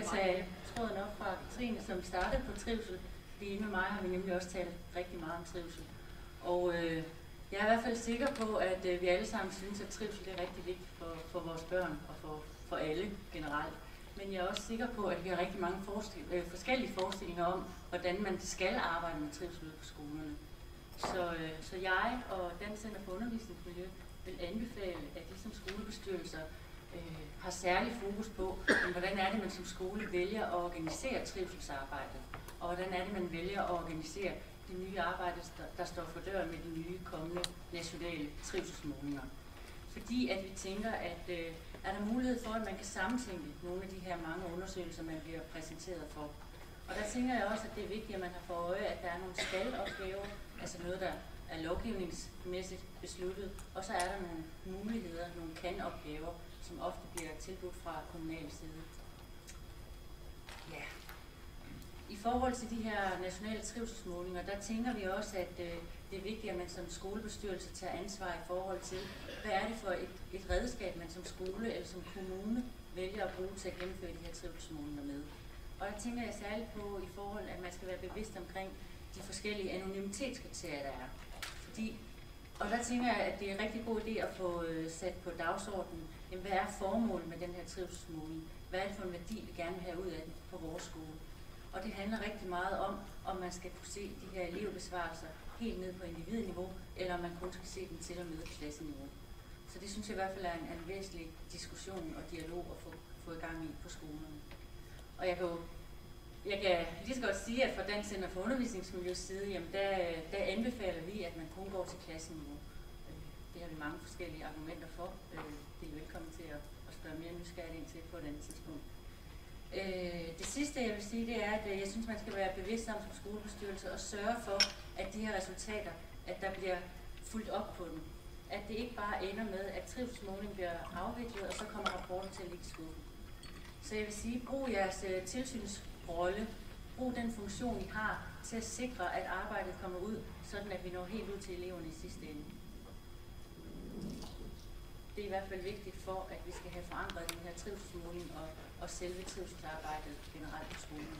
tage tråden op fra Katrine, som startede på trivsel. Fordi med mig har vi nemlig også talt rigtig meget om trivsel. Og jeg er i hvert fald sikker på, at vi alle sammen synes, at trivsel er rigtig vigtigt for vores børn og for alle generelt. Men jeg er også sikker på, at vi har rigtig mange forskellige forestillinger om, hvordan man skal arbejde med trivsel på skolerne. Så jeg og Dansk Center for Undervisningsmiljø vil anbefale, at de som skolebestyrelser har særlig fokus på, hvordan er det, man som skole vælger at organisere trivselsarbejdet, og hvordan er det, man vælger at organisere det nye arbejde, der står for døren med de nye kommende nationale trivselsmålinger. Fordi at vi tænker, at er der mulighed for, at man kan sammentænke nogle af de her mange undersøgelser, man bliver præsenteret for. Og der tænker jeg også, at det er vigtigt, at man har for øje, at der er nogle skal-opgaver, altså noget, der er lovgivningsmæssigt besluttet, og så er der nogle muligheder, nogle kan-opgaver, som ofte bliver tilbudt fra kommunal side. Ja. I forhold til de her nationale trivselsmålinger, der tænker vi også, at det er vigtigt, at man som skolebestyrelse tager ansvar i forhold til, hvad er det for et redskab, man som skole eller som kommune vælger at bruge til at gennemføre de her trivselsmålinger med. Og der tænker jeg særligt på i forhold, at man skal være bevidst omkring de forskellige anonymitetskriterier, der er. Og der tænker jeg, at det er en rigtig god idé at få sat på dagsordenen, hvad er formålet med den her trivselsmåling? Hvad er det for en værdi, vi gerne vil have ud af den på vores skole? Og det handler rigtig meget om man skal kunne se de her elevbesvarelser helt ned på individniveau, eller om man kun skal se dem til og med klasseniveau. Så det synes jeg i hvert fald er en væsentlig diskussion og dialog at få i gang i på skolerne. Og jeg kan lige så godt sige, at fra Dansk Center for Undervisningsmiljøs side, jamen der anbefaler vi, at man kun går til klasseniveau. Det har vi mange forskellige argumenter for. Det er velkommen til at spørge mere nysgerrigt ind til på et andet tidspunkt. Det sidste, jeg vil sige, det er, at jeg synes, man skal være bevidst om som skolebestyrelse og sørge for, at de her resultater, at der bliver fulgt op på dem. At det ikke bare ender med, at trivselsmåling bliver afviklet, og så kommer rapporten til at ligge i skuffen. Så jeg vil sige, brug jeres tilsynsrolle, brug den funktion, I har, til at sikre, at arbejdet kommer ud, sådan at vi når helt ud til eleverne i sidste ende. Det er i hvert fald vigtigt for, at vi skal have forandret den her trivselsmåling og selve trivselsarbejdet generelt på skolen.